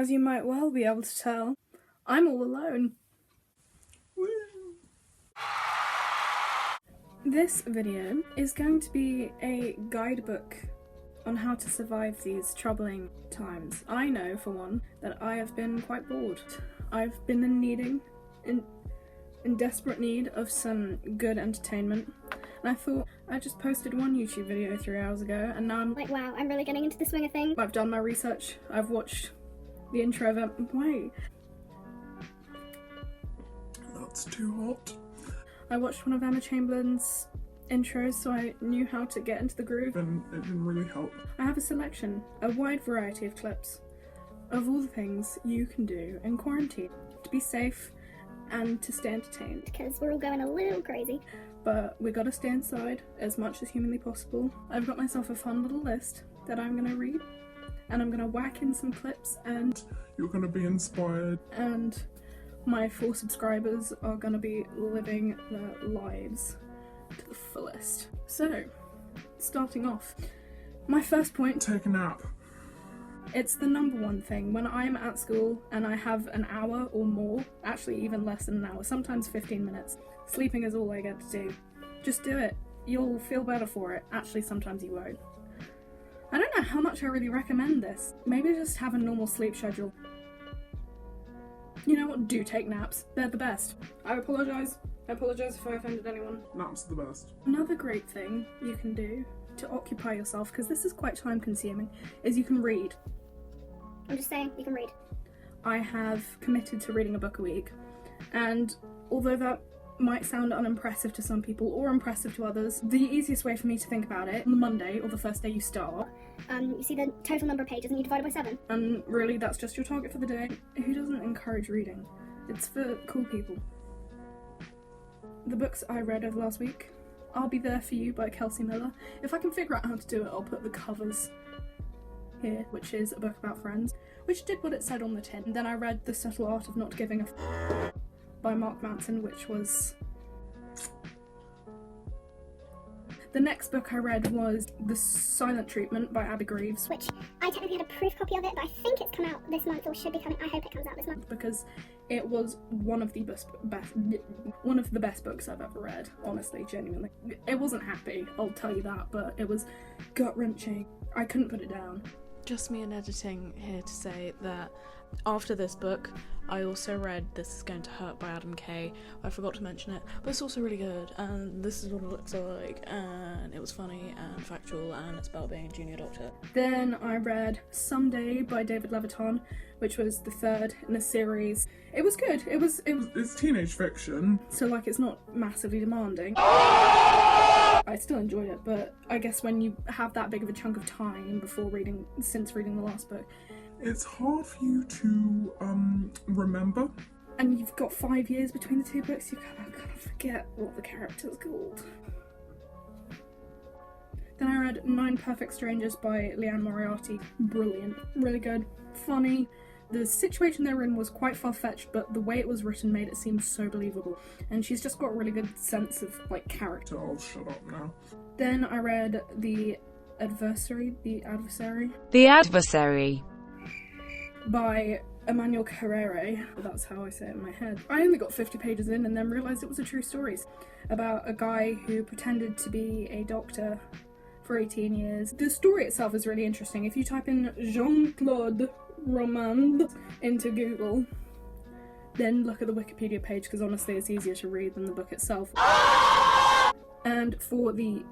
as you might well be able to tell, I'm all alone. Woo. This video is going to be a guidebook on how to survive these troubling times. I know, for one, that I have been quite bored. I've been in desperate need of some good entertainment. And I thought, I just posted one YouTube video 3 hours ago, and now I'm like, wow, I'm really getting into the swing of things. I've done my research, I've watched the intro of it. Wait. That's too hot. I watched one of Emma Chamberlain's intros, so I knew how to get into the groove. And it didn't really help. I have a selection, a wide variety of clips of all the things you can do in quarantine to be safe and to stay entertained. Because we're all going a little crazy. But we gotta stay inside as much as humanly possible. I've got myself a fun little list that I'm gonna read, and I'm gonna whack in some clips, and you're gonna be inspired. And my 4 subscribers are gonna be living their lives to the fullest. So, starting off, my first point. Take a nap. It's the number one thing. When I'm at school and I have an hour or more, actually even less than an hour, sometimes 15 minutes, sleeping is all I get to do. Just do it. You'll feel better for it. Actually, sometimes you won't. I don't know how much I really recommend this. Maybe just have a normal sleep schedule. You know what? Do take naps. They're the best. I apologise. I apologise if I offended anyone. Naps are the best. Another great thing you can do to occupy yourself, because this is quite time consuming, is you can read. I'm just saying, you can read. I have committed to reading a book a week, and although that might sound unimpressive to some people or impressive to others, the easiest way for me to think about it, on the Monday or the first day you start, you see the total number of pages and you divide it by 7. And really that's just your target for the day. Who doesn't encourage reading? It's for cool people. The books I read over last week: I'll Be There For You by Kelsey Miller. If I can figure out how to do it, I'll put the covers here, which is a book about friends, which did what it said on the tin. And then I read The Subtle Art of Not Giving a F*** by Mark Manson, which was... The next book I read was The Silent Treatment by Abby Greaves, which I technically had a proof copy of it, but I think it's come out this month, or should be coming. I hope it comes out this month. Because it was one of the best books I've ever read, honestly, genuinely. It wasn't happy, I'll tell you that, but it was gut-wrenching. I couldn't put it down. Just me in editing here to say that after this book, I also read This Is Going to Hurt by Adam Kay. I forgot to mention it, but it's also really good, and this is what it looks like, and it was funny and factual, and it's about being a junior doctor. Then I read Someday by David Levitan, which was the 3rd in a series. It was good. It's teenage fiction, so like it's not massively demanding. I still enjoyed it, but I guess when you have that big of a chunk of time since reading the last book, it's hard for you to remember. And you've got 5 years between the 2 books, you kind of forget what the character's called. Then I read 9 Perfect Strangers by Leanne Moriarty. Brilliant. Really good. Funny. The situation they were in was quite far-fetched, but the way it was written made it seem so believable. And she's just got a really good sense of, like, character. I'll shut up now. Then I read The Adversary by Emmanuel Carrere. That's how I say it in my head. I only got 50 pages in and then realised it was a true story about a guy who pretended to be a doctor for 18 years. The story itself is really interesting. If you type in Jean-Claude Romand into Google, then look at the Wikipedia page, because honestly it's easier to read than the book itself. And for the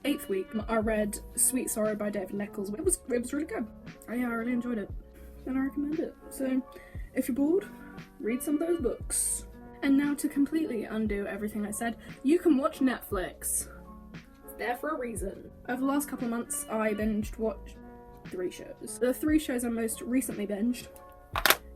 8th week, I read Sweet Sorrow by David Nichols. It was really good. I really enjoyed it, and I recommend it. So if you're bored, read some of those books. And now to completely undo everything I said, you can watch Netflix. It's there for a reason. Over the last couple of months, I watched 3 shows. The 3 shows I most recently binged: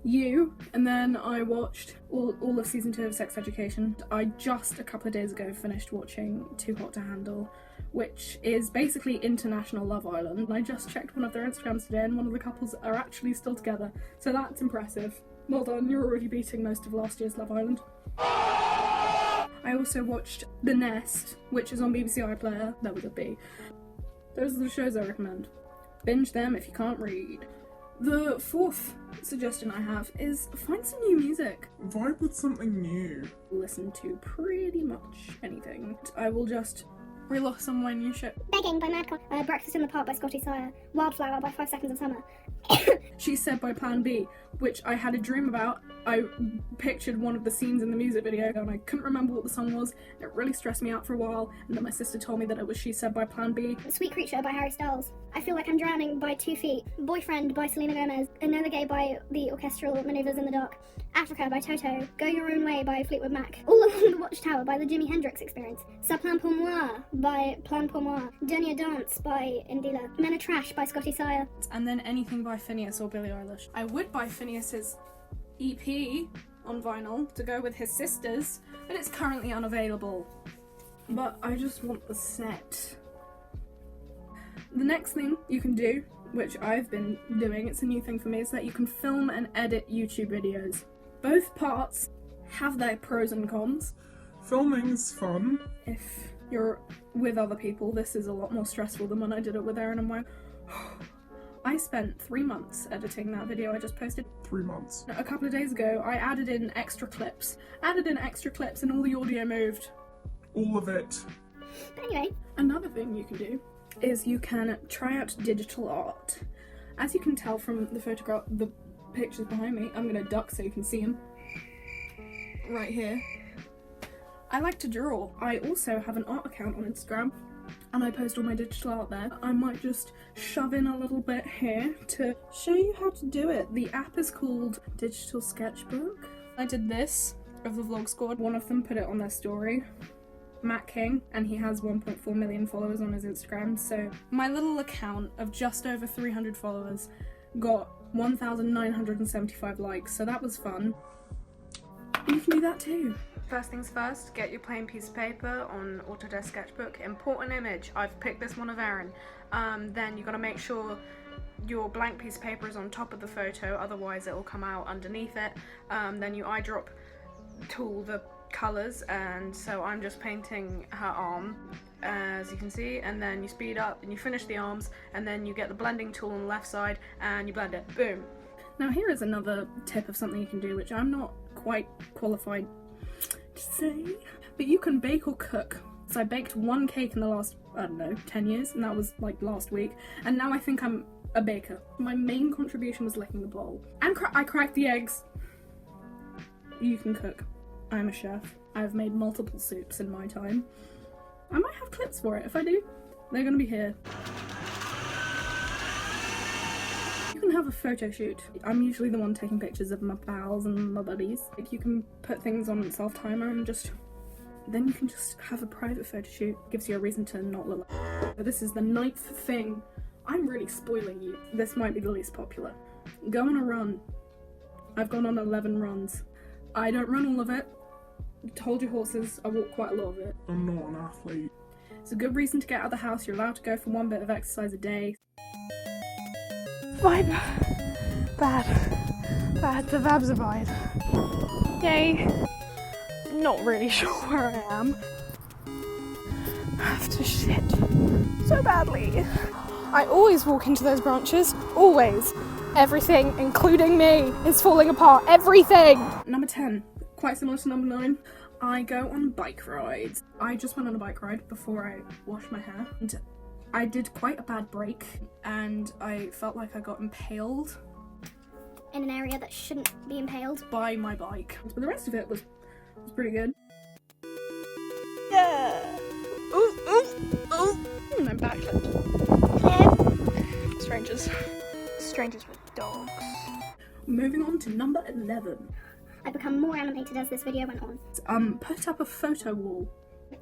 You, and then I watched all of season 2 of Sex Education. I just a couple of days ago finished watching Too Hot to Handle, which is basically international Love Island. I just checked one of their Instagrams today, and one of the couples are actually still together, so that's impressive. Well done, you're already beating most of last year's Love Island. I also watched The Nest, which is on BBC iPlayer. That was a B. Those are the shows I recommend. Binge them if you can't read. The fourth suggestion I have is find some new music. Vibe with something new. Listen to pretty much anything. I will just reel off some of my new shit. Begging by Madcon. Breakfast in the Park by Scotty Sire. Wildflower by 5 Seconds of Summer. She Said by Plan B, which I had a dream about. I pictured one of the scenes in the music video and I couldn't remember what the song was. It really stressed me out for a while, and then my sister told me that it was She Said by Plan B. Sweet Creature by Harry Styles. I Feel Like I'm Drowning by 2 Feet. Boyfriend by Selena Gomez. Enola Gay by The Orchestral Manoeuvres in the Dark. Africa by Toto. Go Your Own Way by Fleetwood Mac. All Along the Watchtower by The Jimi Hendrix Experience. Ça Plan Pour Moi by Plan Pour Moi. Dernier Dance by Indila. Men Are Trash by Scotty Sire. And then anything by Phineas or Billie Eilish. I would buy Phineas's EP on vinyl to go with his sisters, but it's currently unavailable. But I just want the set. The next thing you can do, which I've been doing, it's a new thing for me, is that you can film and edit YouTube videos. Both parts have their pros and cons. Filming's fun. If you're with other people, this is a lot more stressful than when I did it with Erin and Mo. I spent 3 months editing that video I just posted. 3 months. A couple of days ago, I added in extra clips. And all the audio moved. All of it. But anyway. Another thing you can do is you can try out digital art. As you can tell from the pictures behind me, I'm gonna duck so you can see them. Right here. I like to draw. I also have an art account on Instagram, and I post all my digital art there. I might just shove in a little bit here to show you how to do it. The app is called Digital Sketchbook. I did this of the vlog squad. One of them put it on their story. Matt King, and he has 1.4 million followers on his Instagram, so my little account of just over 300 followers got 1,975 likes, so that was fun. You can do that too. First things first, get your plain piece of paper on Autodesk Sketchbook, import an image. I've picked this one of Erin. Then you gotta make sure your blank piece of paper is on top of the photo, otherwise it will come out underneath it. Then you eyedrop tool the colours, and so I'm just painting her arm, as you can see, and then you speed up and you finish the arms, and then you get the blending tool on the left side and you blend it. Boom. Now here is another tip of something you can do, which I'm not quite qualified to say, but you can bake or cook. So I baked one cake in the last, I don't know, 10 years, and that was like last week, and now I think I'm a baker. My main contribution was licking the bowl. And I cracked the eggs. You can cook. I'm a chef. I've made multiple soups in my time. I might have clips for it. If I do, they're gonna be here. You can have a photo shoot. I'm usually the one taking pictures of my pals and my buddies. Like, you can put things on self-timer and then you can just have a private photo shoot. Gives you a reason to not look like. But this is the 9th thing. I'm really spoiling you. This might be the least popular. Go on a run. I've gone on 11 runs. I don't run all of it. Hold your horses, I walk quite a lot of it. I'm not an athlete. It's a good reason to get out of the house. You're allowed to go for 1 bit of exercise a day. Vibe. Bad. The vibes are bad. Yay. Not really sure where I am. I have to shit so badly. I always walk into those branches. Always. Everything, including me, is falling apart. Everything! Number 10. Quite similar to number 9. I go on bike rides. I just went on a bike ride before I washed my hair, and I did quite a bad break, and I felt like I got impaled. In an area that shouldn't be impaled. By my bike. But the rest of it was pretty good. Yeah! Ooh! I'm backlit. Strangers with dogs. Moving on to number 11. I become more animated as this video went on. Put up a photo wall.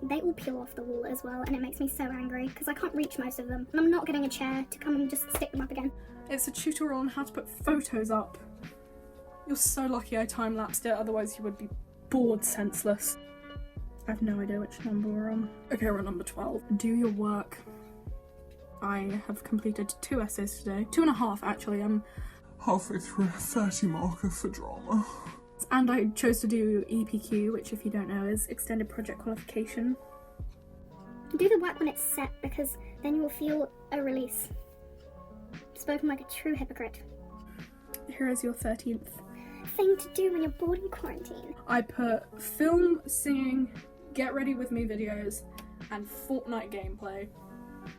They all peel off the wall as well, and it makes me so angry because I can't reach most of them, and I'm not getting a chair to come and just stick them up again. It's a tutorial on how to put photos up. You're so lucky I time-lapsed it, otherwise you would be bored senseless. I have no idea which number we're on. Okay, we're on number 12. Do your work. I have completed 2 essays today. 2.5 actually. I'm halfway through a 30 marker for drama. And I chose to do EPQ, which, if you don't know, is Extended Project Qualification. Do the work when it's set, because then you will feel a release. Spoken like a true hypocrite. Here is your 13th. Thing to do when you're bored in quarantine. I put film, singing, get ready with me videos, and Fortnite gameplay.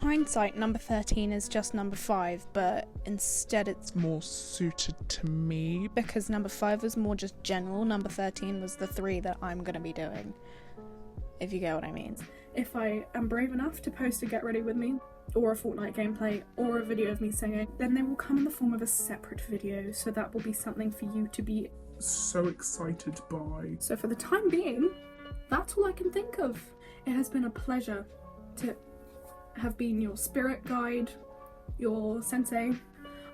Hindsight, number 13 is just number 5, but instead it's More suited to me. because number 5 was more just general, number 13 was the 3 that I'm going to be doing. If you get what I mean. If I am brave enough to post a get ready with me, or a Fortnite gameplay, or a video of me singing, then they will come in the form of a separate video, so that will be something for you to be. So excited by. So for the time being, that's all I can think of. It has been a pleasure to have been your spirit guide, your sensei.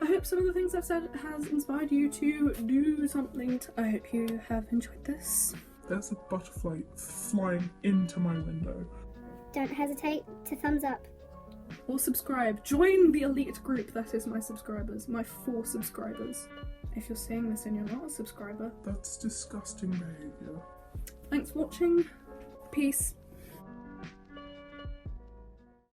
I hope some of the things I've said has inspired you to do something. I hope you have enjoyed this. There's a butterfly flying into my window. Don't hesitate to thumbs up. Or subscribe. Join the elite group that is my subscribers, my 4 subscribers. If you're seeing this and you're not a subscriber, That's disgusting behaviour. thanks for watching. Peace.